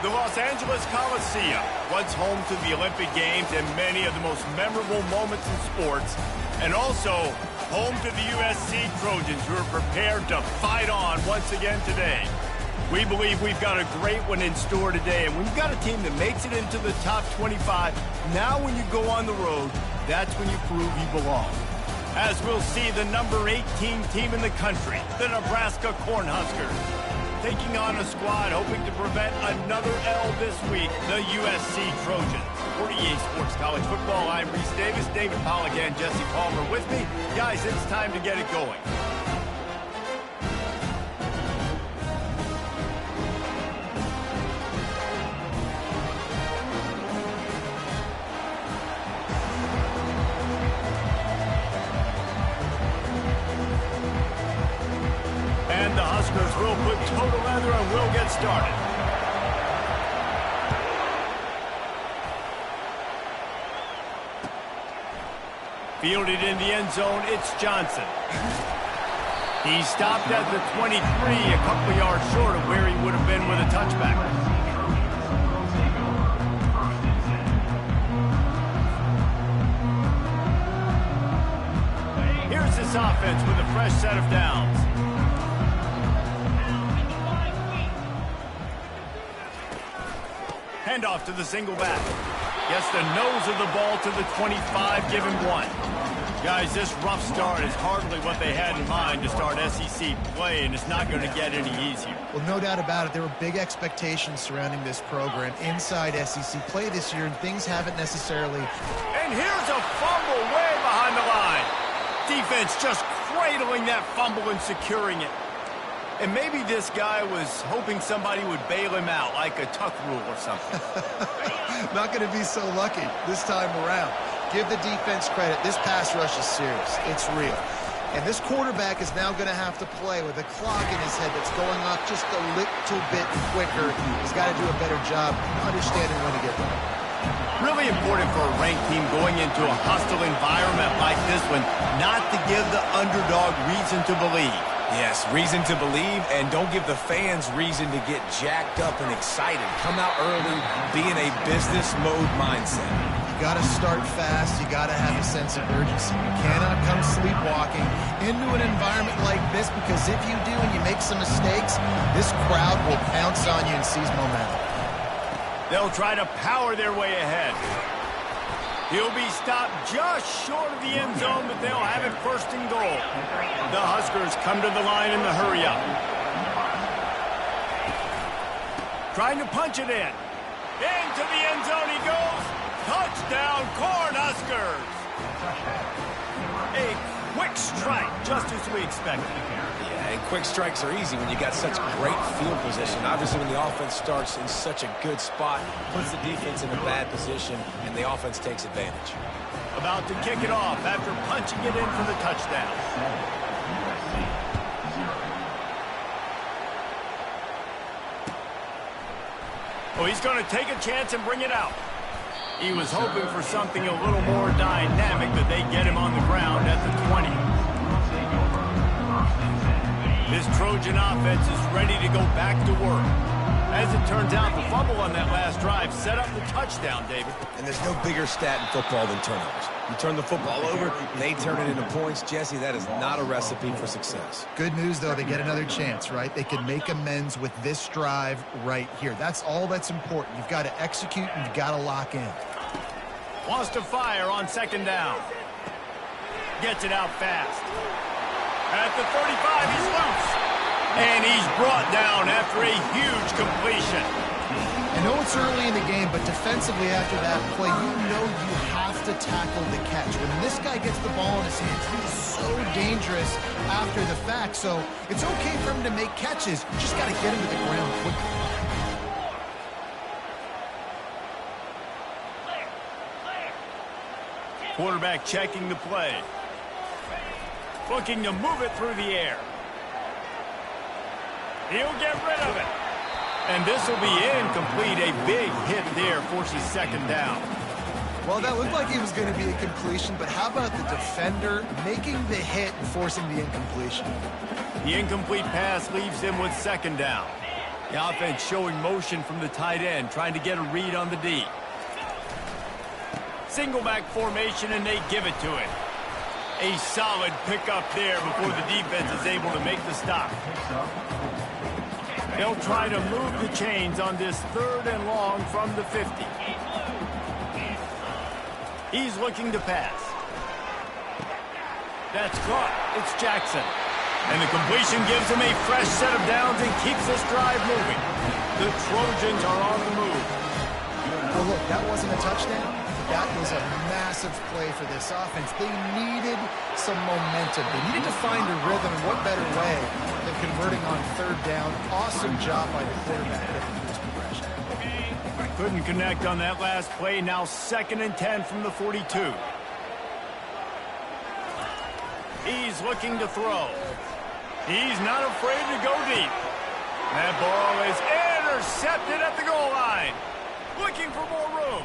The Los Angeles Coliseum, once home to the Olympic Games and many of the most memorable moments in sports, and also home to the USC Trojans, who are prepared to fight on once again today. We believe we've got a great one in store today, and when you've got a team that makes it into the top 25, now when you go on the road, that's when you prove you belong. As we'll see the number 18 team in the country, the Nebraska Cornhuskers, taking on a squad hoping to prevent another L this week, the USC Trojans. For EA Sports College Football, I'm Reese Davis, David Pollack, and Jesse Palmer with me. Guys, it's time to get it going. And the Huskers will put toe to leather and will get started. Fielded in the end zone, it's Johnson. He stopped at the 23, a couple yards short of where he would have been with a touchback. Here's this offense with a fresh set of downs. Handoff to the single back. Gets the nose of the ball to the 25, give him one. Guys, this rough start is hardly what they had in mind to start SEC play, and it's not going to get any easier. Well, no doubt about it. There were big expectations surrounding this program inside SEC play this year, and things haven't necessarily... And here's a fumble way behind the line. Defense just cradling that fumble and securing it. And maybe this guy was hoping somebody would bail him out, like a tuck rule or something. Not going to be so lucky this time around. Give the defense credit. This pass rush is serious. It's real. And this quarterback is now going to have to play with a clock in his head that's going off just a little bit quicker. He's got to do a better job understanding when to get right. Really important for a ranked team going into a hostile environment like this one, not to give the underdog reason to believe. Yes, reason to believe, and don't give the fans reason to get jacked up and excited. Come out early, be in a business mode mindset. You got to start fast. You got to have a sense of urgency. You cannot come sleepwalking into an environment like this, because if you do and you make some mistakes, this crowd will pounce on you and seize momentum. They'll try to power their way ahead. He'll be stopped just short of the end zone, but they'll have it first and goal. The Huskers come to the line in the hurry-up. Trying to punch it in. Into the end zone he goes. Touchdown, Cornhuskers. A quick strike, just as we expected. Yeah, and quick strikes are easy when you got such great field position. Obviously, when the offense starts in such a good spot, puts the defense in a bad position, and the offense takes advantage. About to kick it off after punching it in for the touchdown. Oh, he's going to take a chance and bring it out. He was hoping for something a little more dynamic, but they get him on the ground at the 20. This Trojan offense is ready to go back to work. As it turns out, the fumble on that last drive set up the touchdown, David. And there's no bigger stat in football than turnovers. You turn the football over, they turn it into points. Jesse, that is not a recipe for success. Good news, though, they get another chance, right? They can make amends with this drive right here. That's all that's important. You've got to execute and you've got to lock in. Wants to fire on second down. Gets it out fast. At the 35, he's loose. And he's brought down after a huge completion. I know it's early in the game, but defensively after that play, you know you have to tackle the catch. When this guy gets the ball in his hands, he's so dangerous after the fact. So it's okay for him to make catches. You just got to get him to the ground quickly. Quarterback checking the play. Looking to move it through the air. He'll get rid of it. And this will be incomplete. A big hit there forces second down. Well, that looked like it was going to be a completion, but how about the defender making the hit and forcing the incompletion? The incomplete pass leaves him with second down. The offense showing motion from the tight end, trying to get a read on the D. Single back formation, and they give it to it. A solid pickup there before the defense is able to make the stop. They'll try to move the chains on this 3rd and long from the 50. He's looking to pass. That's caught. It's Jackson. And the completion gives him a fresh set of downs and keeps this drive moving. The Trojans are on the move. Well, look, that wasn't a touchdown. That was a massive play for this offense. They needed some momentum. They needed to find a rhythm, and what better way than converting on 3rd down. Awesome job by the quarterback getting through his progression. Couldn't connect on that last play. Now 2nd and 10 from the 42. He's looking to throw. He's not afraid to go deep. That ball is intercepted at the goal line. Looking for more room.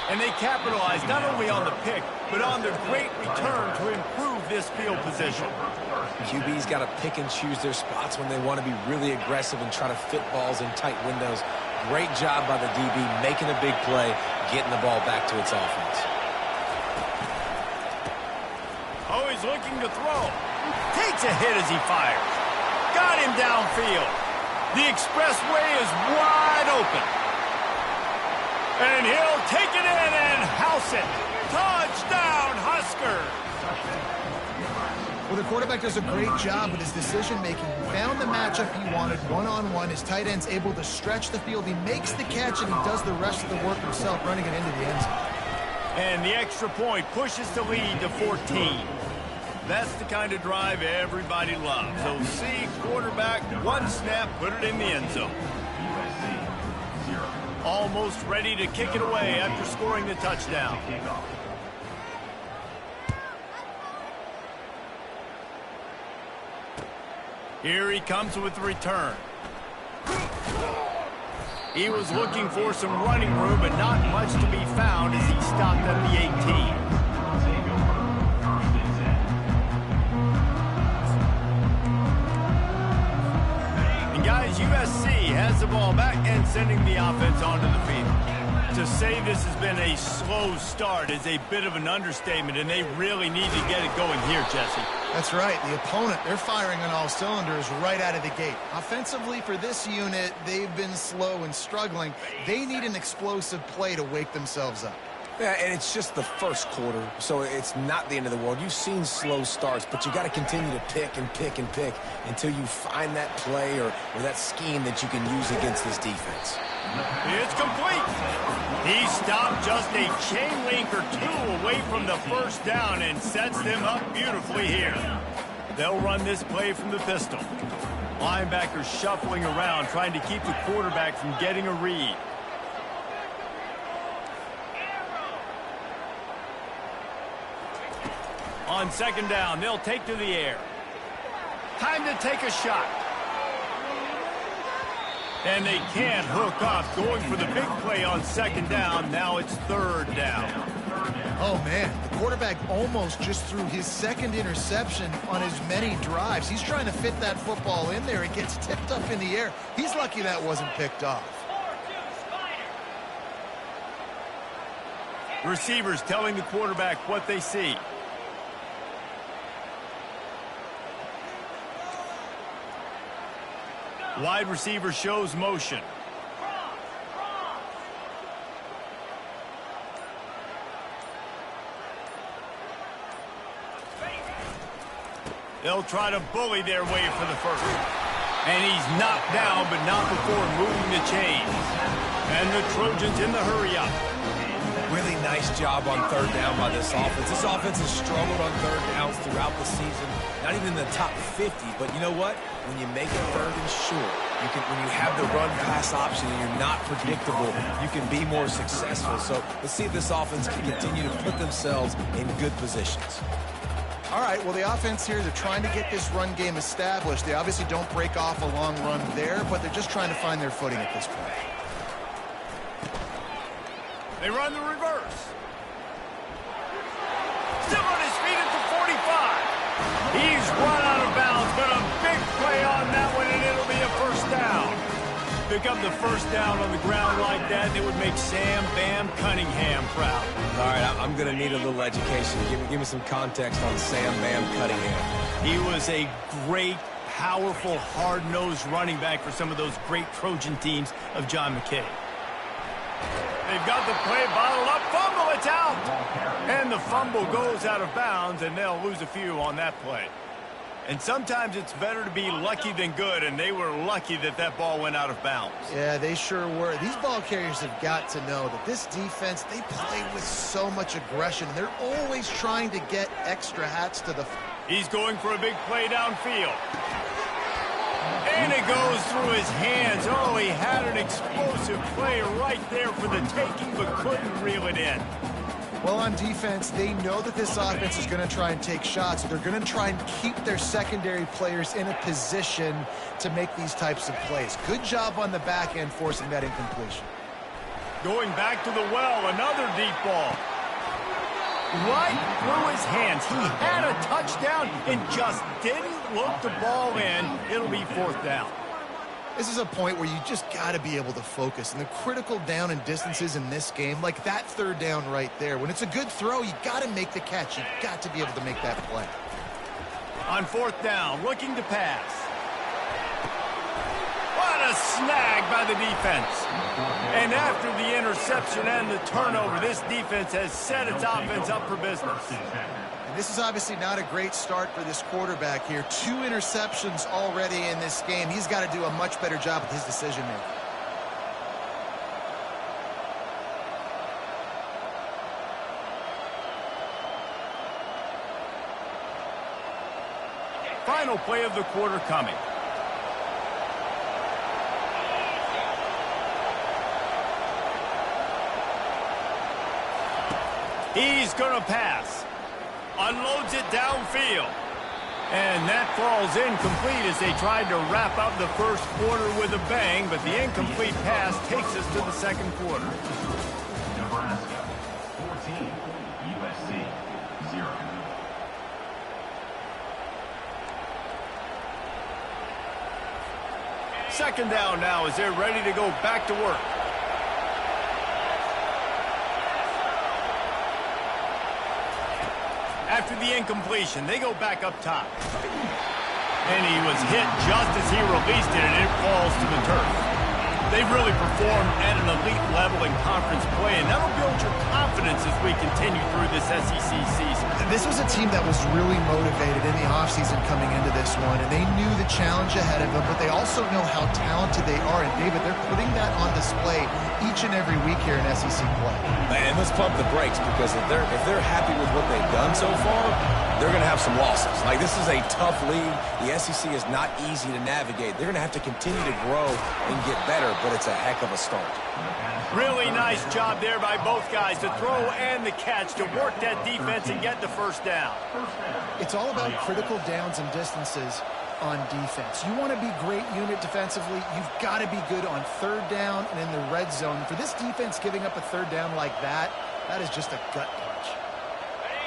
And they capitalize not only on the pick, but on the great return to improve this field position. QB's got to pick and choose their spots when they want to be really aggressive and try to fit balls in tight windows. Great job by the DB making a big play, getting the ball back to its offense. Oh, he's looking to throw. Takes a hit as he fires. Got him downfield. The expressway is wide open. And he'll take it in and house it. Touchdown, Huskers. Well, the quarterback does a great job with his decision-making. He found the matchup he wanted one-on-one. His tight end's able to stretch the field. He makes the catch, and he does the rest of the work himself, running it into the end zone. And the extra point pushes the lead to 14. That's the kind of drive everybody loves. So see, quarterback, one snap, put it in the end zone. Almost ready to kick it away after scoring the touchdown. Here he comes with the return. He was looking for some running room, but not much to be found as he stopped at the 18. Guys, USC has the ball back and sending the offense onto the field. To say this has been a slow start is a bit of an understatement, and they really need to get it going here, Jesse. That's right. The opponent, they're firing on all cylinders right out of the gate. Offensively, for this unit, they've been slow and struggling. They need an explosive play to wake themselves up. Yeah, and it's just the first quarter, so it's not the end of the world. You've seen slow starts, but you got to continue to pick and pick and pick until you find that play or that scheme that you can use against this defense. It's complete. He stopped just a chain link or two away from the first down and sets them up beautifully here. They'll run this play from the pistol. Linebackers shuffling around, trying to keep the quarterback from getting a read. On 2nd down, they'll take to the air. Time to take a shot. And they can't hook up. Going for the big play on 2nd down. Now it's 3rd down. Oh, man. The quarterback almost just threw his 2nd interception on as many drives. He's trying to fit that football in there. It gets tipped up in the air. He's lucky that wasn't picked off. Receivers telling the quarterback what they see. Wide receiver shows motion. They'll try to bully their way for the first. And he's knocked down, but not before moving the chains. And the Trojans in the hurry-up. Really nice job on 3rd down by this offense. This offense has struggled on 3rd downs throughout the season. Not even in the top 50, but you know what? When you make it 3rd and short, when you have the run-pass option and you're not predictable, you can be more successful. So let's see if this offense can continue to put themselves in good positions. All right, well, the offense here, they're trying to get this run game established. They obviously don't break off a long run there, but they're just trying to find their footing at this point. They run the reverse. Still on his feet at the 45. He's run out of bounds, but a big play on that one, and it'll be a first Pick up the first down on the ground like that, and it would make Sam Bam Cunningham proud. All right, I'm going to need a little education. Give me some context on Sam Bam Cunningham. He was a great, powerful, hard-nosed running back for some of those great Trojan teams of John McKay. They've got the play bottled up. Fumble, it's out. And the fumble goes out of bounds, and they'll lose a few on that play. And sometimes it's better to be lucky than good, and they were lucky that that ball went out of bounds. Yeah, they sure were. These ball carriers have got to know that this defense, they play with so much aggression. They're always trying to get extra hats to the... He's going for a big play downfield. And it goes through his hands. Oh, he had an explosive play right there for the taking, but couldn't reel it in. Well, on defense, they know that this offense is going to try and take shots. They're going to try and keep their secondary players in a position to make these types of plays. Good job on the back end forcing that incompletion. Going back to the well, another deep ball. Right through his hands. He had a touchdown and just didn't look the ball in. It'll be fourth down. This is a point where you just got to be able to focus. And the critical down and distances in this game, like that third down right there, when it's a good throw, you got to make the catch. You got to be able to make that play. On fourth down, looking to pass. What a snag by the defense. And after the interception and the turnover, this defense has set its offense up for business. This is obviously not a great start for this quarterback here. 2 interceptions already in this game. He's got to do a much better job with his decision-making. Final play of the quarter coming. He's going to pass. Unloads it downfield. And that falls incomplete as they tried to wrap up the first quarter with a bang, but the incomplete pass takes us to the second quarter. Nebraska 14, USC 0. Second down now as they're ready to go back to work. After the incompletion, they go back up top. And he was hit just as he released it, and it falls to the turf. They've really performed at an elite level in conference play, and that'll build your confidence as we continue through this SEC season. This was a team that was really motivated in the offseason coming into this one, and they knew the challenge ahead of them, but they also know how talented they are. And, David, they're putting that on display each and every week here in SEC play. Man, let's pump the brakes, because if they're happy with what they've done so far, they're going to have some losses. Like, this is a tough league. The SEC is not easy to navigate. They're going to have to continue to grow and get better, but it's a heck of a start. Really nice job there by both guys to throw and the catch to work that defense and get the first down. It's all about critical downs and distances on defense. You want to be great unit defensively, you've got to be good on third down and in the red zone. For this defense giving up a third down like that, that is just a gut punch.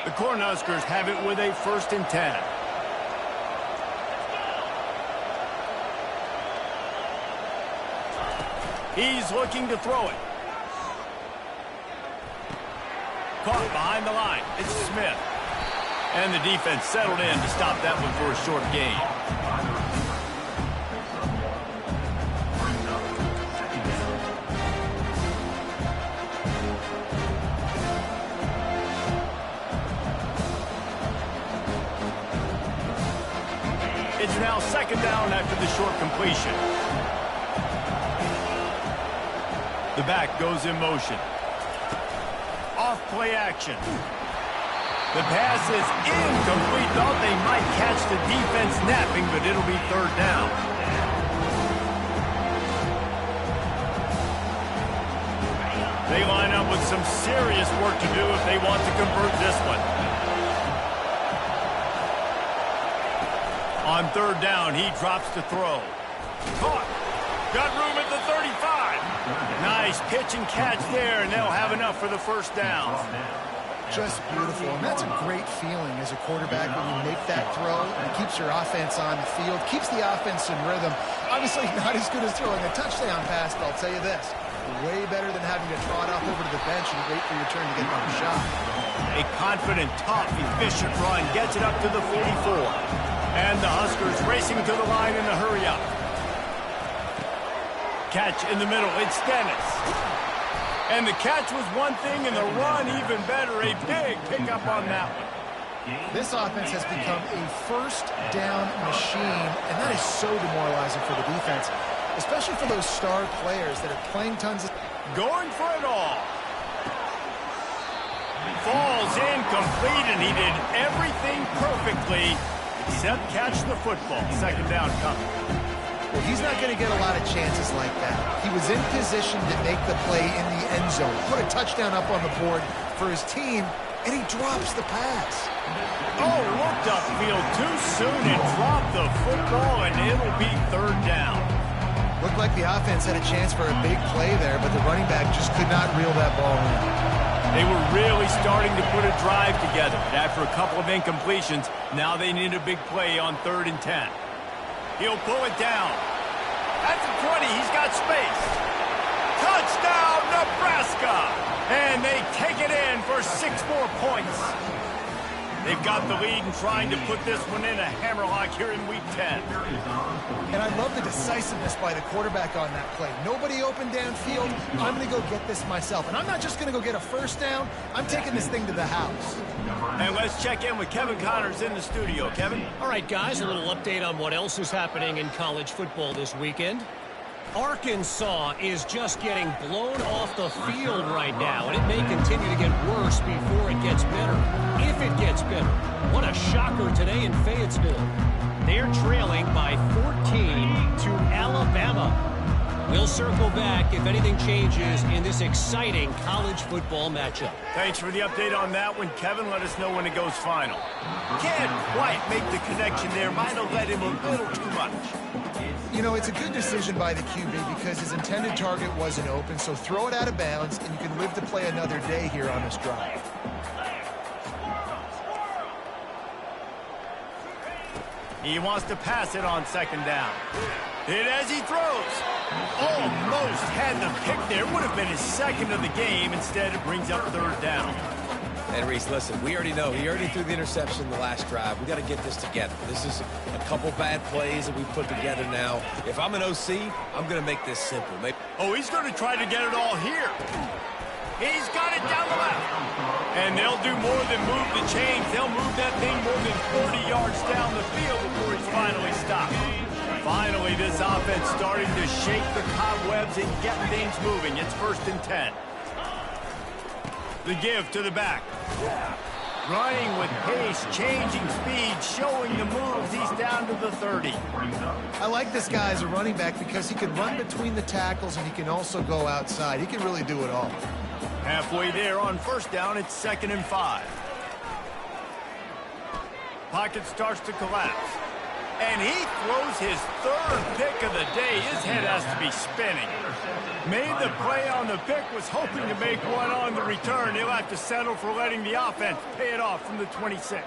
The Cornhuskers have it with a 1st and 10. He's looking to throw it. Caught behind the line. It's Smith. And the defense settled in to stop that one for a short gain. It's now second down after the short completion. The back goes in motion. Off play action. The pass is incomplete. Thought they might catch the defense napping, but it'll be third down. They line up with some serious work to do if they want to convert this one. On third down, he drops to throw. Caught. Got room at the 35. Nice pitch and catch there, and they'll have enough for the first down. Just beautiful, and that's a great feeling as a quarterback when you make that throw, and it keeps your offense on the field, keeps the offense in rhythm. Obviously not as good as throwing a touchdown pass, but I'll tell you this, way better than having to trot off over to the bench and wait for your turn to get another shot. A confident, tough, efficient run gets it up to the 44. And the Huskers racing to the line in a hurry-up. Catch in the middle, it's Dennis. And the catch was one thing, and the run even better. A big pickup on that one. This offense has become a first down machine, and that is so demoralizing for the defense, especially for those star players that are playing tons of... Going for it all. Falls incomplete, and he did everything perfectly except catch the football. Second down coming. Well, he's not going to get a lot of chances like that. He was in position to make the play in the end zone, put a touchdown up on the board for his team, and he drops the pass. Oh, looked upfield too soon and dropped the football, and it'll be third down. Looked like the offense had a chance for a big play there, but the running back just could not reel that ball in. They were really starting to put a drive together. After a couple of incompletions, now they need a big play on 3rd and 10. He'll pull it down. At the 20, he's got space. Touchdown, Nebraska! And they take it in for 6 more points. They've got the lead and trying to put this one in a hammerlock here in Week 10. And I love the decisiveness by the quarterback on that play. Nobody open downfield. I'm going to go get this myself. And I'm not just going to go get a first down. I'm taking this thing to the house. And let's check in with Kevin Connors in the studio. Kevin? All right, guys, a little update on what else is happening in college football this weekend. Arkansas is just getting blown off the field right now, and it may continue to get worse before it gets better. If it gets better. What a shocker today in Fayetteville. They're trailing by 14 to Alabama. We'll circle back if anything changes in this exciting college football matchup. Thanks for the update on that one, Kevin. Let us know when it goes final. Can't quite make the connection there. Might have led him a little too much. You know, it's a good decision by the QB because his intended target wasn't open, so throw it out of bounds, and you can live to play another day here on this drive. He wants to pass it on 2nd down. Hit as he throws. Almost had the pick there. Would have been his 2nd of the game. Instead, it brings up 3rd down. And Reese, listen, we already know he already threw the interception in the last drive. We got to get this together. This is a couple bad plays that we put together now. If I'm an OC, I'm going to make this simple. Oh, he's going to try to get it all here. He's got it down the left. And they'll do more than move the chains. They'll move that thing more than 40 yards down the field before he's finally stopped. Finally, this offense starting to shake the cobwebs and get things moving. It's 1st and 10. The give to the back. Running with pace, changing speed, showing the moves. He's down to the 30. I like this guy as a running back because he can run between the tackles and he can also go outside. He can really do it all. Halfway there on 1st down, it's 2nd and 5. Pocket starts to collapse. And he throws his 3rd pick of the day. His head has to be spinning. Made the play on the pick, was hoping to make one on the return. He'll have to settle for letting the offense pay it off from the 26.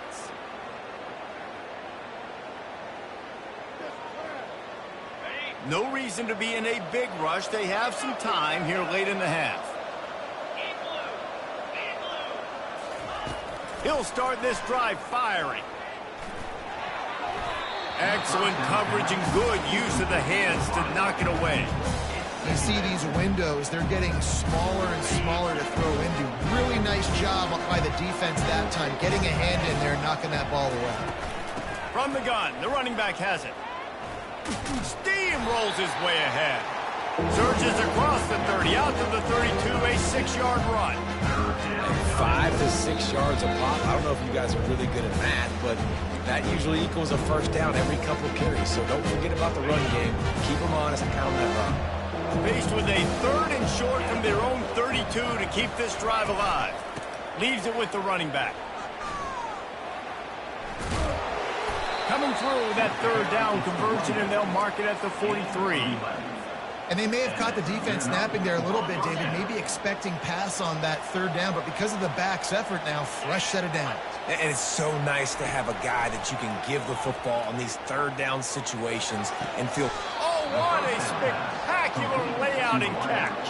No reason to be in a big rush. They have some time here late in the half. He'll start this drive firing. Excellent coverage and good use of the hands to knock it away. You see these windows, they're getting smaller and smaller to throw into. Really nice job by the defense that time, getting a hand in there and knocking that ball away. From the gun, the running back has it. Steamrolls his way ahead. Surges across the 30, out to the 32, a 6-yard run. 5 to 6 yards a pop. I don't know if you guys are really good at math, but that usually equals a 1st down every couple of carries. So don't forget about the run game. Keep them honest and pound that run. Faced with a 3rd and short from their own 32 to keep this drive alive. Leaves it with the running back. Coming through that 3rd down conversion, and they'll mark it at the 43. And they may have caught the defense napping there a little bit, David, maybe expecting pass on that third down, but because of the back's effort now, fresh set of downs. And it's so nice to have a guy that you can give the football on these third down situations and feel... Oh, what a spectacular layout and catch.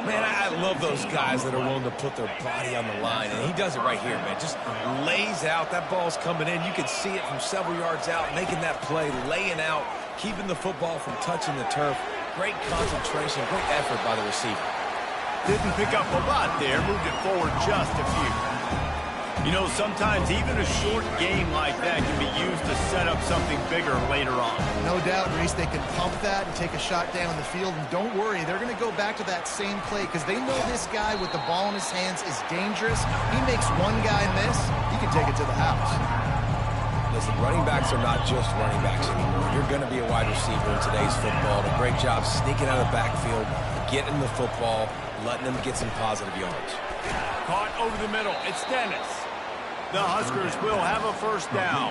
Man, I love those guys that are willing to put their body on the line, and he does it right here, man. Just lays out. That ball's coming in. You can see it from several yards out, making that play, laying out, keeping the football from touching the turf. Great concentration, great effort by the receiver. Didn't pick up a lot there, moved it forward just a few. You know, sometimes even a short game like that can be used to set up something bigger later on. No doubt, Reese, they can pump that and take a shot down the field. And don't worry, they're going to go back to that same play because they know this guy with the ball in his hands is dangerous. He makes one guy miss, he can take it to the house. Listen, running backs are not just running backs anymore. You're going to be a wide receiver in today's football. A great job sneaking out of the backfield, getting the football, letting them get some positive yards. Caught over the middle. It's Dennis. The Huskers will have a first down.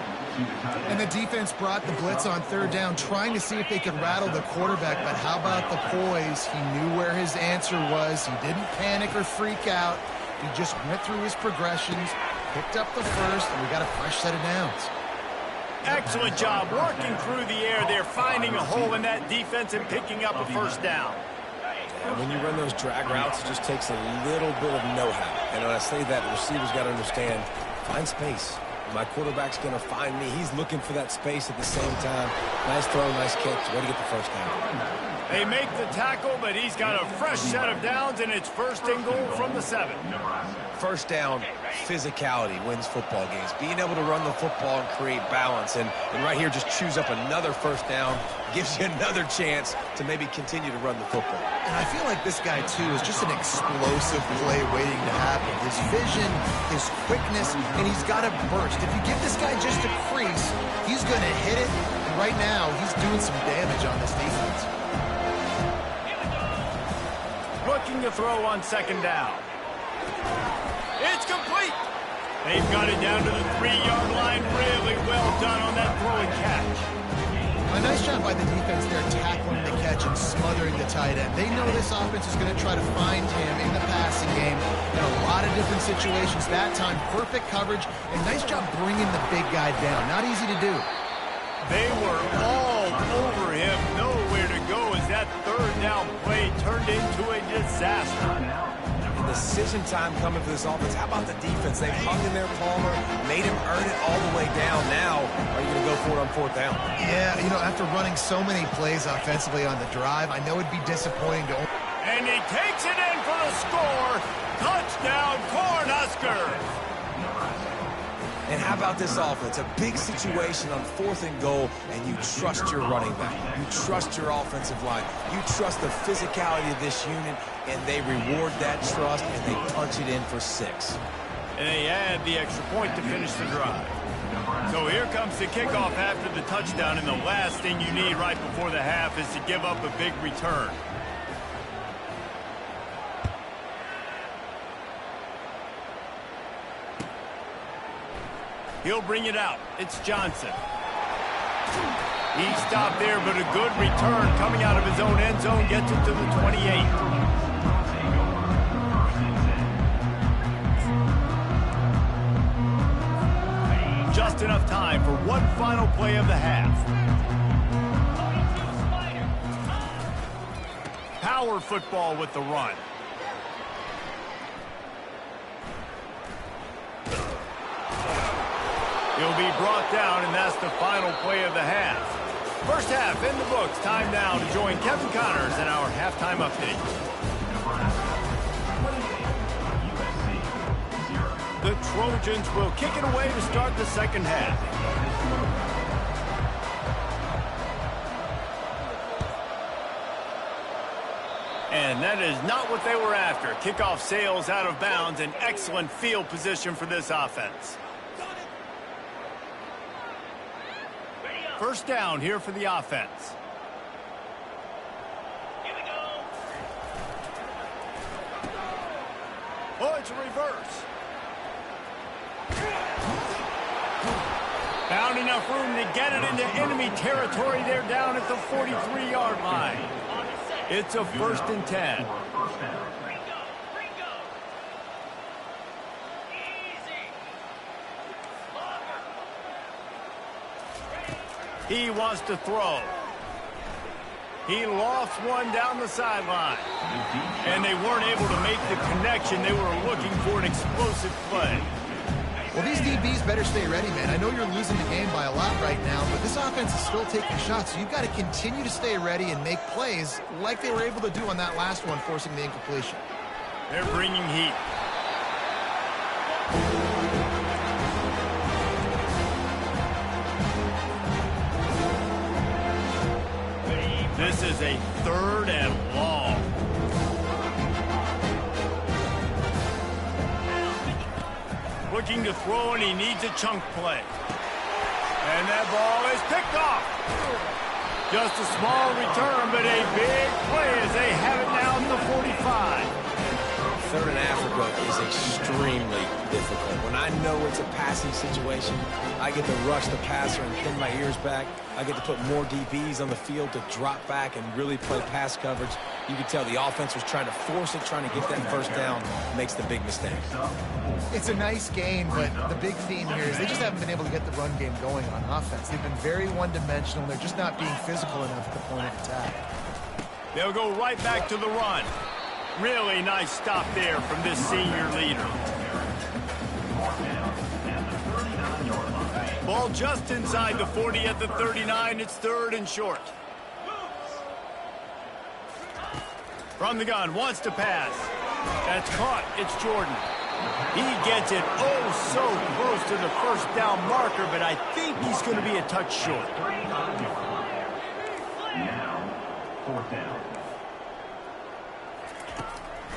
And the defense brought the blitz on third down, trying to see if they could rattle the quarterback. But how about the poise? He knew where his answer was. He didn't panic or freak out. He just went through his progressions, picked up the first, and we got a fresh set of downs. Excellent job working through the air there, finding a hole in that defense and picking up a first down. And when you run those drag routes, it just takes a little bit of know-how. And when I say that, the receiver's got to understand, find space. My quarterback's going to find me. He's looking for that space at the same time. Nice throw, nice catch. Way to get the first down. They make the tackle, but he's got a fresh set of downs, and it's first and goal from the 7. First down, physicality wins football games. Being able to run the football and create balance. And right here, just choose up another first down. Gives you another chance to maybe continue to run the football. And I feel like this guy, too, is just an explosive play waiting to happen. His vision, his quickness, and he's got a burst. If you give this guy just a crease, he's going to hit it. And right now, he's doing some damage on this defense. Looking to throw on second down. It's complete. They've got it down to the 3-yard line. Really well done on that throw and catch. A nice job by the defense there, tackling the catch and smothering the tight end. They know this offense is going to try to find him in the passing game in a lot of different situations. That time, perfect coverage, and nice job bringing the big guy down. Not easy to do. They were all over him. Nowhere to go as that third down play turned into a disaster. Decision time coming for this offense. How about the defense? They've hung in there, Palmer, made him earn it all the way down. Now, are you going to go for it on fourth down? Yeah, you know, after running so many plays offensively on the drive, I know it'd be disappointing to... And he takes it in for the score. Touchdown, Cornhuskers. And how about this offense? A big situation on fourth and goal, and you trust your running back. You trust your offensive line. You trust the physicality of this unit, and they reward that trust, and they punch it in for 6. And they add the extra point to finish the drive. So here comes the kickoff after the touchdown, and the last thing you need right before the half is to give up a big return. He'll bring it out. It's Johnson. He stopped there, but a good return coming out of his own end zone gets it to the 28. Just enough time for one final play of the half. Power football with the run. He'll be brought down, and that's the final play of the half. First half in the books. Time now to join Kevin Connors in our halftime update. The Trojans will kick it away to start the second half. And that is not what they were after. Kickoff sails out of bounds, and excellent field position for this offense. First down here for the offense. Here we go. Oh, it's a reverse. Found enough room to get it into enemy territory. They're down at the 43-yard line. It's a 1st and 10. He wants to throw. He lost one down the sideline. And they weren't able to make the connection. They were looking for an explosive play. Well, these DBs better stay ready, man. I know you're losing the game by a lot right now, but this offense is still taking shots, so you've got to continue to stay ready and make plays like they were able to do on that last one, forcing the incompletion. They're bringing heat. This is a 3rd and long. Looking to throw, and he needs a chunk play. And that ball is picked off. Just a small return, but a big play as they have it now at the 45. 3rd and Africa is extremely difficult. When I know it's a passing situation, I get to rush the passer and pin my ears back. I get to put more DBs on the field to drop back and really play pass coverage. You can tell the offense was trying to force it, trying to get that 1st down, makes the big mistake. It's a nice game, but the big theme here is they just haven't been able to get the run game going on offense. They've been very one-dimensional. They're just not being physical enough at the point of attack. They'll go right back to the run. Really nice stop there from this senior leader. Ball just inside the 40 at the 39. It's 3rd and short. From the gun, wants to pass. That's caught. It's Jordan. He gets it so close to the 1st down marker, but I think he's going to be a touch short. Now, 4th down.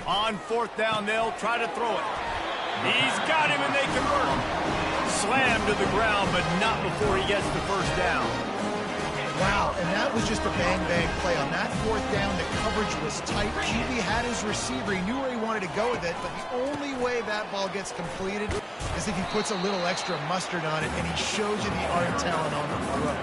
On 4th down, they'll try to throw it. He's got him, and they convert. Slammed to the ground, but not before he gets the 1st down. Wow, and that was just a bang-bang play. On that 4th down, the coverage was tight. QB had his receiver. He knew where he wanted to go with it, but the only way that ball gets completed is if he puts a little extra mustard on it, and he shows you the arm talent on the throw.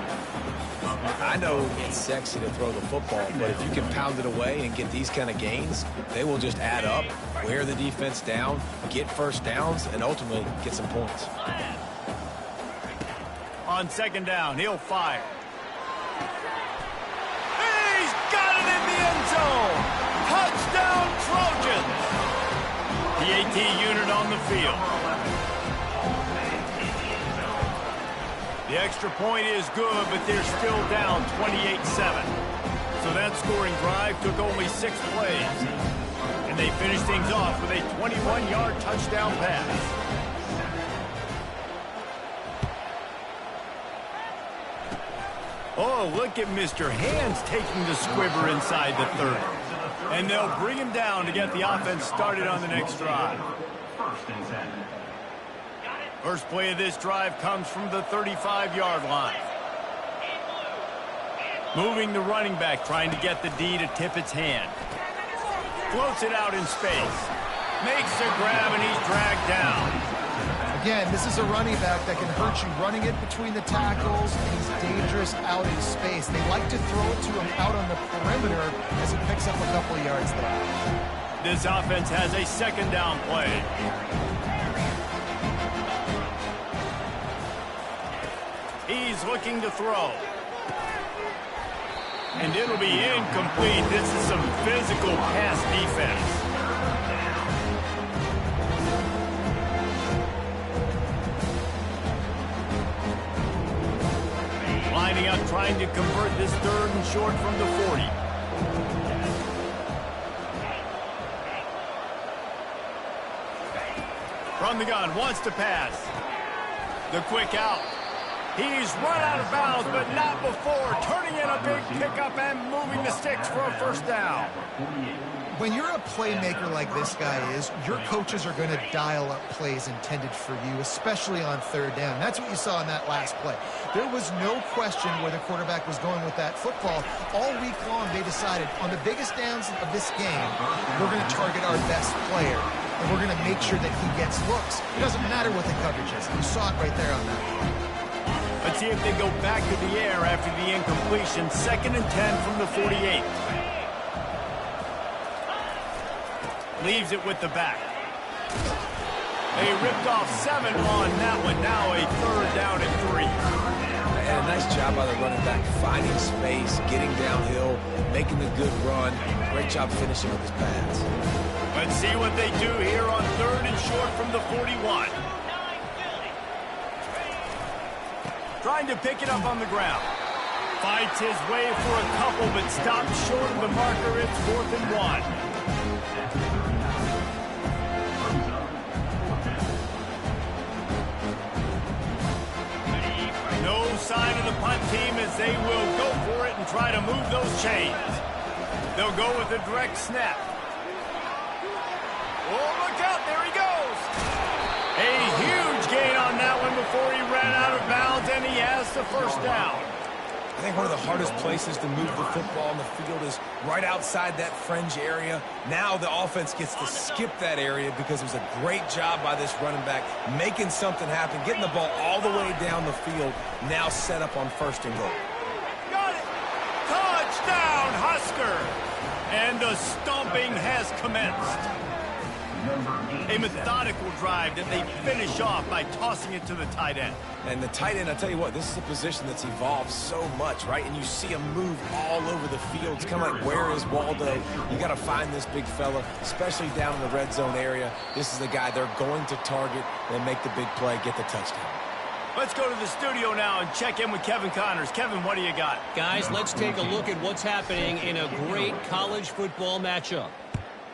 I know it's sexy to throw the football, but if you can pound it away and get these kind of gains, they will just add up, wear the defense down, get 1st downs, and ultimately get some points. On 2nd down, he'll fire. He's got it in the end zone. Touchdown, Trojans. The AT unit on the field. The extra point is good, but they're still down 28-7. So that scoring drive took only 6 plays. And they finished things off with a 21-yard touchdown pass. Oh, look at Mr. Hands taking the squibber inside the 30. And they'll bring him down to get the offense started on the next drive. 1st and 10. First play of this drive comes from the 35-yard line. Moving the running back, trying to get the D to tip its hand. Floats it out in space. Makes a grab, and he's dragged down. Again, this is a running back that can hurt you running it between the tackles, and he's dangerous out in space. They like to throw it to him out on the perimeter as he picks up a couple of yards there. This offense has a 2nd down play. He's looking to throw. And it'll be incomplete. This is some physical pass defense. Lining up, trying to convert this 3rd and short from the 40. From the gun, wants to pass. The quick out. He's run out of bounds, but not before. Turning in a big pickup and moving the sticks for a 1st down. When you're a playmaker like this guy is, your coaches are going to dial up plays intended for you, especially on 3rd down. That's what you saw in that last play. There was no question where the quarterback was going with that football. All week long, they decided on the biggest downs of this game, we're going to target our best player, and we're going to make sure that he gets looks. It doesn't matter what the coverage is. You saw it right there on that one. Let's see if they go back to the air after the incompletion. 2nd and 10 from the 48. Leaves it with the back. They ripped off 7 on that one. Now a 3rd down and 3. And a nice job by the running back, finding space, getting downhill, making a good run. Great job finishing with his pads. Let's see what they do here on 3rd and short from the 41. Trying to pick it up on the ground. Fights his way for a couple, but stops short of the marker. It's 4th and 1. No sign of the punt team as they will go for it and try to move those chains. They'll go with a direct snap. Oh, look out, there he goes. A huge gain on that one before he ran out of bounds, and he has the 1st down. I think one of the hardest places to move the football on the field is right outside that fringe area. Now the offense gets to skip that area because it was a great job by this running back making something happen, getting the ball all the way down the field, now set up on 1st and goal. Got it! Touchdown, Husker! And the stomping has commenced. A methodical drive that they finish off by tossing it to the tight end. And the tight end, I'll tell you what, this is a position that's evolved so much, right? And you see him move all over the field. It's kind of like, where is Waldo? You got to find this big fella, especially down in the red zone area. This is the guy they're going to target and make the big play, get the touchdown. Let's go to the studio now and check in with Kevin Connors. Kevin, what do you got? Guys, let's take a look at what's happening in a great college football matchup.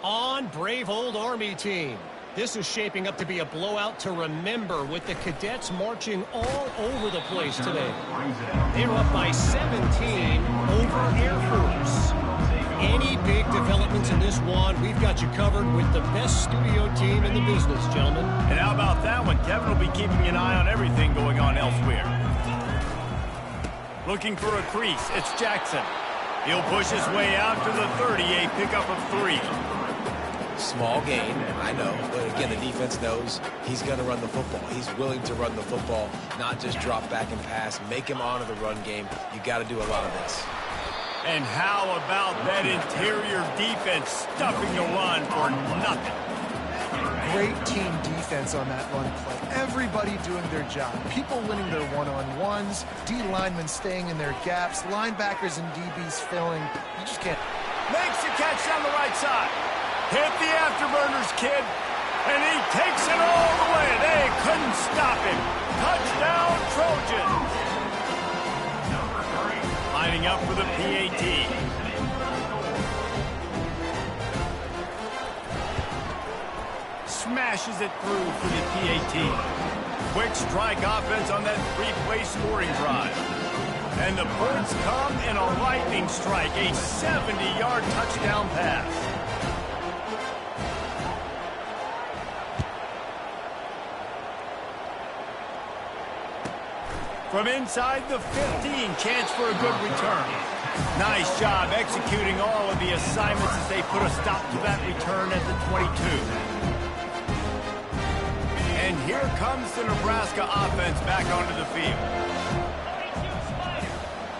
On Brave Old Army team. This is shaping up to be a blowout to remember with the cadets marching all over the place today. They're up by 17 over Air Force. Any big developments in this one, we've got you covered with the best studio team in the business, gentlemen. And how about that one? Kevin will be keeping an eye on everything going on elsewhere. Looking for a crease. It's Jackson. He'll push his way out to the 30, a pickup of 3. Small gain, I know, but again, the defense knows he's going to run the football. He's willing to run the football, not just drop back and pass, make him honor the run game. You got to do a lot of this. And how about that interior defense stuffing the run for nothing? Great team defense on that run play. Everybody doing their job. People winning their one-on-ones, D linemen staying in their gaps, linebackers and DBs filling. You just can't. Makes the catch down the right side. Hit the afterburners, kid. And he takes it all the way. They couldn't stop him. Touchdown, Trojans. Lining up for the PAT. Smashes it through for the PAT. Quick strike offense on that 3-play scoring drive. And the points come in a lightning strike, a 70-yard touchdown pass. From inside the 15, chance for a good return. Nice job executing all of the assignments as they put a stop to that return at the 22. And here comes the Nebraska offense back onto the field.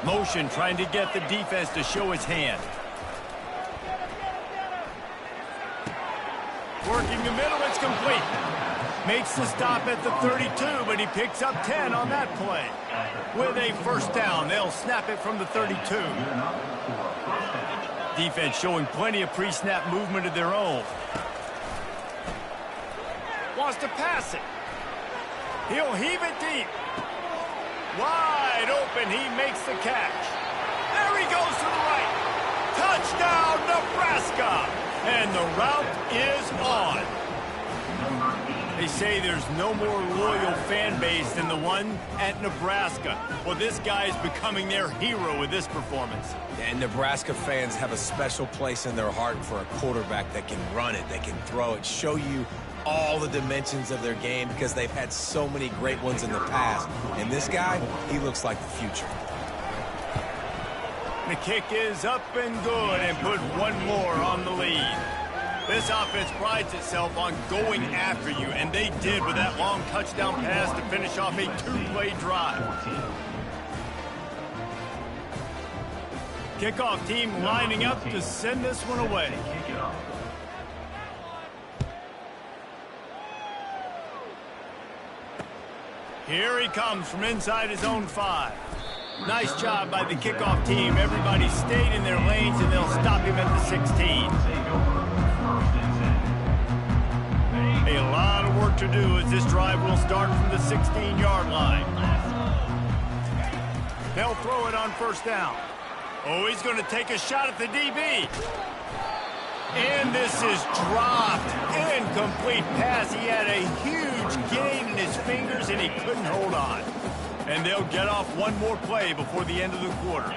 Motion trying to get the defense to show his hand. Working the middle, it's complete. Makes the stop at the 32, but he picks up 10 on that play. With a 1st down, they'll snap it from the 32. Defense showing plenty of pre-snap movement of their own. Wants to pass it. He'll heave it deep. Wide open, he makes the catch. There he goes to the right. Touchdown, Nebraska! And the route is on. They say there's no more loyal fan base than the one at Nebraska. Well, this guy is becoming their hero with this performance. And Nebraska fans have a special place in their heart for a quarterback that can run it, that can throw it, show you all the dimensions of their game because they've had so many great ones in the past. And this guy, he looks like the future. The kick is up and good and put one more on the lead. This offense prides itself on going after you, and they did with that long touchdown pass to finish off a 2-play drive. Kickoff team lining up to send this one away. Here he comes from inside his own 5. Nice job by the kickoff team. Everybody stayed in their lanes, and they'll stop him at the 16. A lot of work to do as this drive will start from the 16-yard line. They'll throw it on first down. Oh, he's going to take a shot at the DB. And this is dropped. Incomplete pass. He had a huge gain in his fingers, and he couldn't hold on. And they'll get off one more play before the end of the quarter.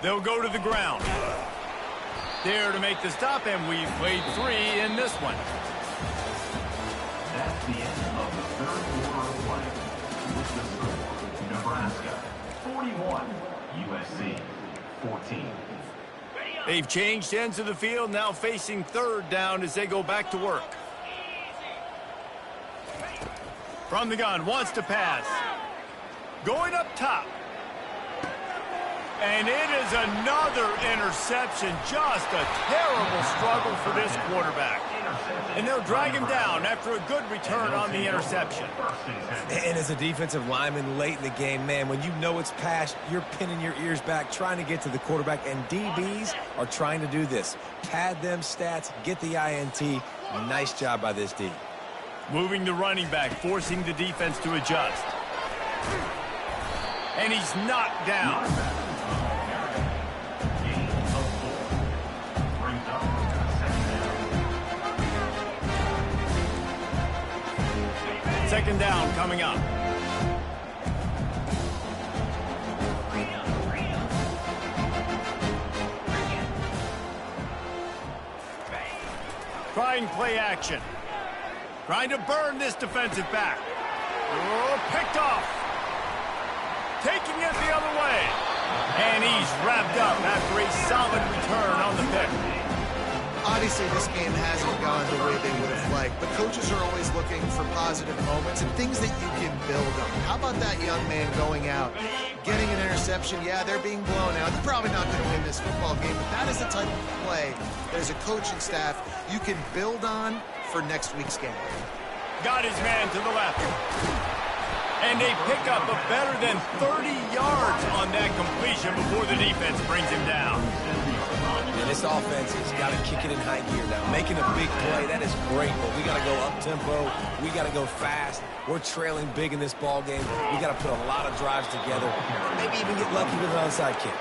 They'll go to the ground. There to make the stop, and we've played 3 in this one. That's the end of the third quarter of play. With the score, Nebraska 41, USC 14. They've changed ends of the field, now facing third down as they go back to work. From the gun, wants to pass. Going up top. And it is another interception. Just a terrible struggle for this quarterback. And they'll drag him down after a good return on the interception. And as a defensive lineman late in the game, man, when you know it's passed, you're pinning your ears back, trying to get to the quarterback, and DBs are trying to do this. Pad them stats, get the INT. Nice job by this D. Moving the running back, forcing the defense to adjust. And he's knocked down. Gain of 4. Brings up Second down coming up. Trying play action. Trying to burn this defensive back. Oh, picked off. Taking it the other way. And he's wrapped up after a solid return on the pick. Obviously, this game hasn't gone the way they would have liked, but coaches are always looking for positive moments and things that you can build on. How about that young man going out, getting an interception? Yeah, they're being blown out. They're probably not going to win this football game, but that is the type of play that as a coaching staff you can build on for next week's game. Got his man to the left. And they pick up a better than 30 yards on that completion before the defense brings him down. And this offense has got to kick it in high gear now. Making a big play, that is great, but we got to go up-tempo. We got to go fast. We're trailing big in this ball game. We got to put a lot of drives together. Maybe even get lucky with an onside kick.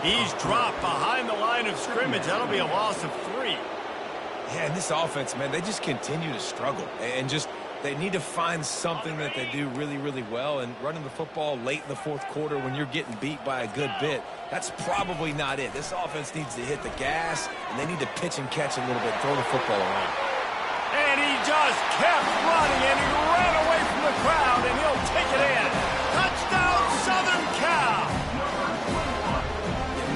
He's dropped behind the line of scrimmage. That'll be a loss of 3. Yeah, and this offense, man, they just continue to struggle. And just, they need to find something that they do really, really well. And running the football late in the fourth quarter when you're getting beat by a good bit, that's probably not it. This offense needs to hit the gas, and they need to pitch and catch a little bit, throw the football around. And he just kept running, and he ran away from the crowd, and he'll take it in. Touchdown, Southern Cal!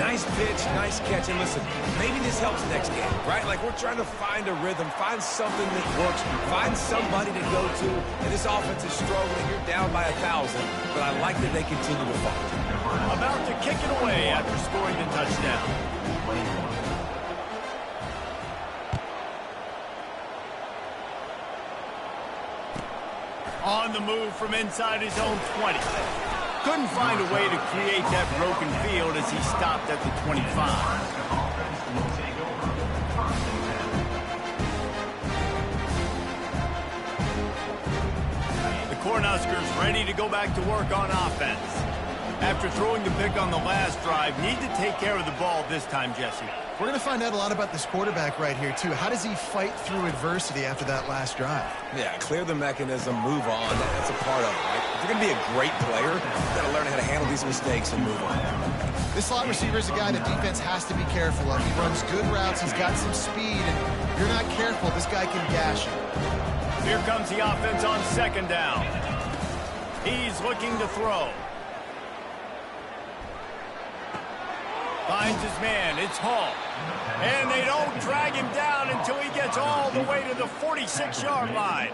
Nice pitch, nice catch, and listen, maybe this helps next game, right? Like, we're trying to find a rhythm, find something that works, find somebody to go to, and this offense is struggling. You're down by 1,000, but I like that they continue to fight. About to kick it away after scoring the touchdown. On the move from inside his own 20. Couldn't find a way to create that broken field as he stopped at the 25. The Cornhuskers ready to go back to work on offense. After throwing the pick on the last drive, need to take care of the ball this time, Jesse. We're going to find out a lot about this quarterback right here, too. How does he fight through adversity after that last drive? Yeah, clear the mechanism, move on. That's a part of it, right? If you're going to be a great player, you've got to learn how to handle these mistakes and move on. This slot receiver is a guy the defense has to be careful of. He runs good routes. He's got some speed, and if you're not careful, this guy can gash you. Here comes the offense on second down. He's looking to throw. Finds his man. It's Hall. And they don't drag him down until he gets all the way to the 46-yard line.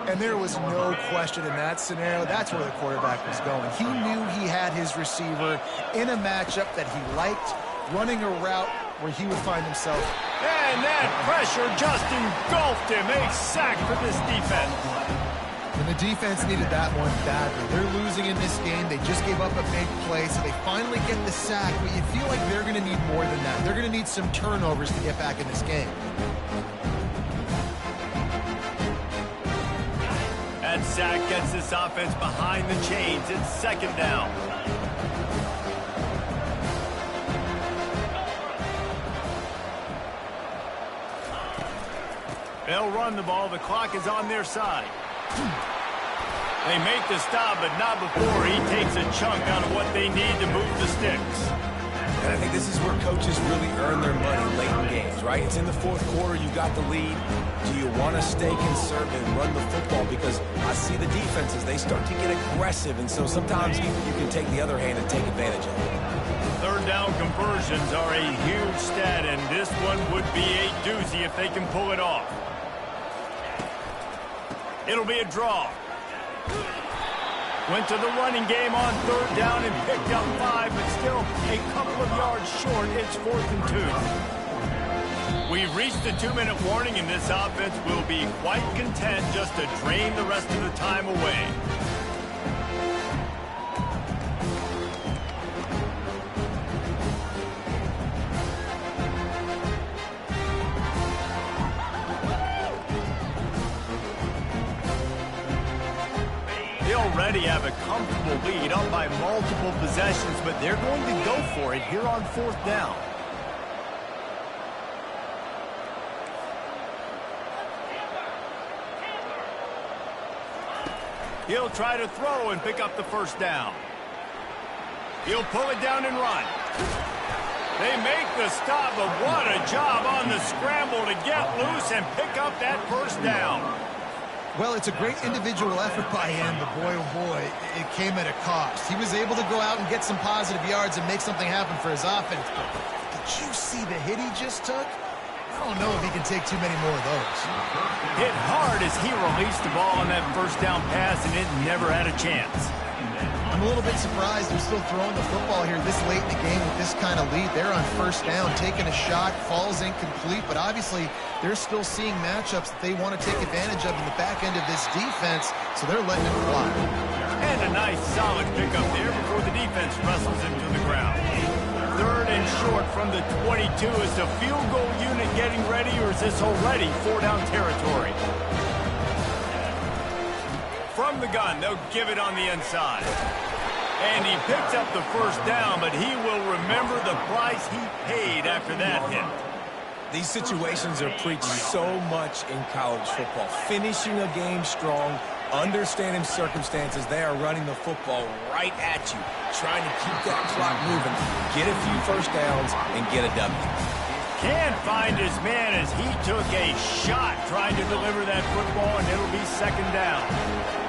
And there was no question in that scenario. That's where the quarterback was going. He knew he had his receiver in a matchup that he liked, running a route where he would find himself And that pressure just engulfed him. A sack for this defense. And the defense needed that one badly. They're losing in this game. They just gave up a big play, so they finally get the sack. But you feel like they're going to need more than that. They're going to need some turnovers to get back in this game. That sack gets this offense behind the chains. It's second down. They'll run the ball. The clock is on their side. They make the stop, but not before he takes a chunk out of what they need to move the sticks. And I think this is where coaches really earn their money late in games, right? It's in the fourth quarter. You got the lead. Do you want to stay conservative and run the football? Because I see the defenses, they start to get aggressive, and so sometimes you can take the other hand and take advantage of it. Third down conversions are a huge stat, and this one would be a doozy if they can pull it off. It'll be a draw. Went to the running game on third down and picked up 5, but still a couple of yards short. It's 4th and 2. We've reached the 2-minute warning, and this offense will be quite content just to drain the rest of the time away. Already have a comfortable lead up by multiple possessions, but they're going to go for it here on 4th down. He'll try to throw and pick up the first down. He'll pull it down and run. They make the stop, but what a job on the scramble to get loose and pick up that first down. Well, it's a great individual effort by him, but boy, oh boy, it came at a cost. He was able to go out and get some positive yards and make something happen for his offense, but did you see the hit he just took? I don't know if he can take too many more of those. Hit hard as he released the ball on that first down pass, and it never had a chance. I'm a little bit surprised they're still throwing the football here this late in the game with this kind of lead. They're on first down, taking a shot, falls incomplete, but obviously they're still seeing matchups that they want to take advantage of in the back end of this defense, so they're letting it fly. And a nice solid pickup there before the defense wrestles him to the ground. 3rd and short from the 22. Is the field goal unit getting ready, or is this already 4-down territory? From the gun, they'll give it on the inside. And he picks up the first down, but he will remember the price he paid after that hit. These situations are preached so much in college football. Finishing a game strong, understanding circumstances. They are running the football right at you, trying to keep that clock moving, get a few first downs, and get a W. Can't find his man as he took a shot trying to deliver that football, and it'll be second down.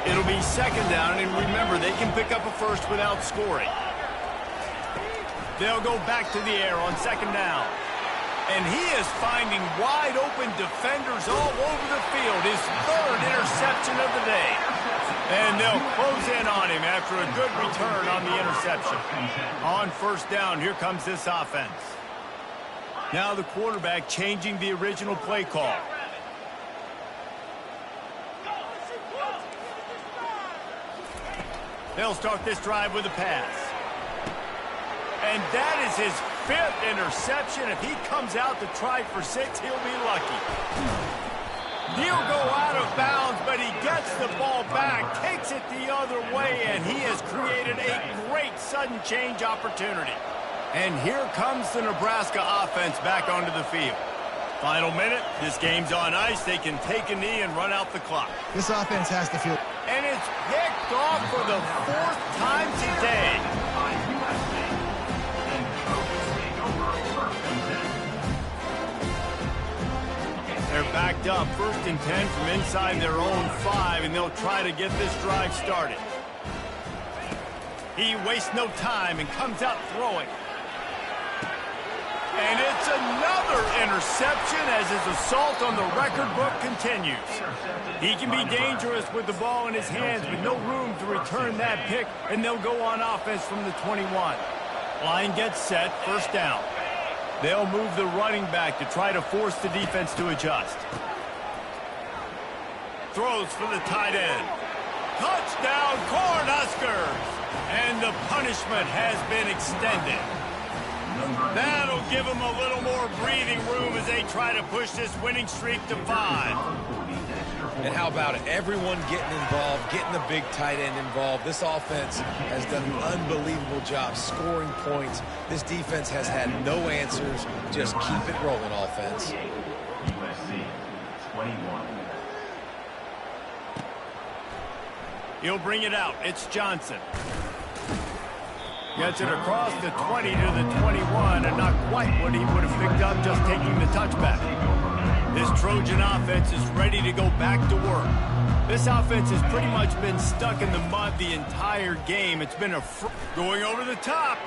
It'll be second down, and remember, they can pick up a first without scoring. They'll go back to the air on second down. And he is finding wide-open defenders all over the field. His 3rd interception of the day. And they'll close in on him after a good return on the interception. On first down, here comes this offense. Now the quarterback changing the original play call. They'll start this drive with a pass. And that is his 5th interception. If he comes out to try for 6, he'll be lucky. He'll go out of bounds, but he gets the ball back, takes it the other way, and he has created a great sudden change opportunity. And here comes the Nebraska offense back onto the field. Final minute, this game's on ice. They can take a knee and run out the clock. This offense has to feel... And it's picked off for the 4th time today. They're backed up, 1st and 10 from inside their own 5, and they'll try to get this drive started. He wastes no time and comes out throwing. And it's another interception as his assault on the record book continues. He can be dangerous with the ball in his hands, but no room to return that pick, and they'll go on offense from the 21. Line gets set, first down. They'll move the running back to try to force the defense to adjust. Throws for the tight end. Touchdown, Cornhuskers! And the punishment has been extended. That'll give them a little more breathing room as they try to push this winning streak to 5. And how about it? Everyone getting involved, getting the big tight end involved. This offense has done an unbelievable job scoring points. This defense has had no answers. Just keep it rolling, offense. USC 21. He'll bring it out. It's Johnson. Gets it across the 20 to the 21, and not quite what he would have picked up just taking the touchback. This Trojan offense is ready to go back to work. This offense has pretty much been stuck in the mud the entire game. It's been going over the top.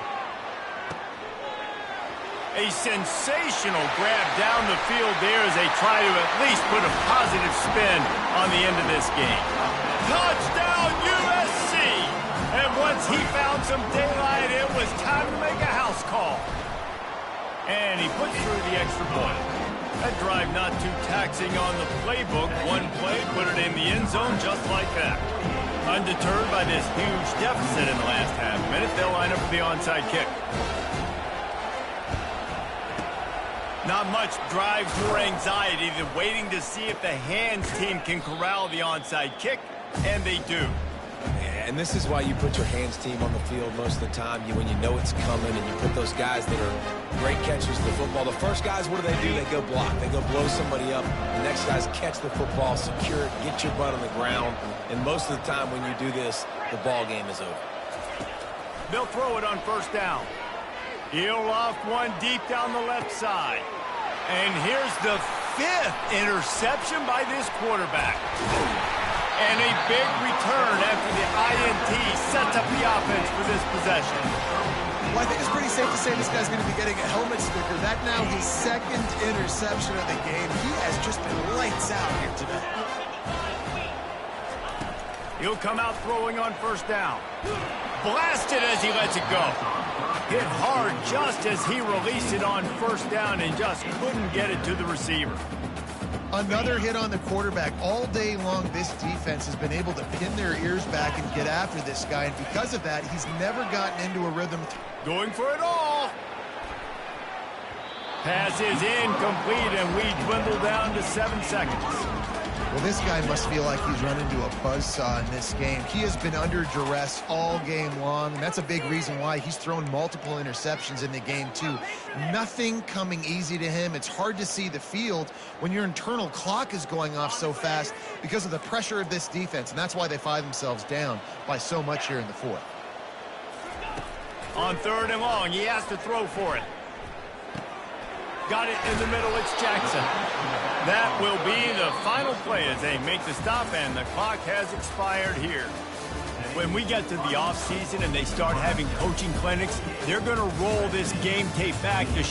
A sensational grab down the field there as they try to at least put a positive spin on the end of this game. Touchdown, USC! And once he found some daylight, it was time to make a house call. And he puts through the extra point. That drive not too taxing on the playbook. One play, put it in the end zone just like that. Undeterred by this huge deficit in the last half minute, they'll line up for the onside kick. Not much drives or anxiety than waiting to see if the hands team can corral the onside kick, and they do. And this is why you put your hands team on the field most of the time, when you know it's coming, and you put those guys that are great catchers of the football. The first guys, what do? They go block. They go blow somebody up. The next guys catch the football, secure it, get your butt on the ground. And most of the time when you do this, the ball game is over. They'll throw it on first down. He'll loft one deep down the left side. And here's the 5th interception by this quarterback. And a big return after the INT sets up the offense for this possession. Well, I think it's pretty safe to say this guy's going to be getting a helmet sticker. That now his 2nd interception of the game. He has just been lights out here today. He'll come out throwing on first down. Blasted as he lets it go. Hit hard just as he released it on first down and just couldn't get it to the receiver. Another hit on the quarterback. All day long, this defense has been able to pin their ears back and get after this guy, and because of that, he's never gotten into a rhythm. Going for it all. Pass is incomplete, and we dwindle down to 7 seconds. Well, this guy must feel like he's run into a buzzsaw in this game. He has been under duress all game long, and that's a big reason why he's thrown multiple interceptions in the game, too. Nothing coming easy to him. It's hard to see the field when your internal clock is going off so fast because of the pressure of this defense, and that's why they find themselves down by so much here in the 4th. On 3rd and long, he has to throw for it. Got it in the middle, it's Jackson. That will be the final play as they make the stop, and the clock has expired here. When we get to the offseason and they start having coaching clinics, they're going to roll this game tape back to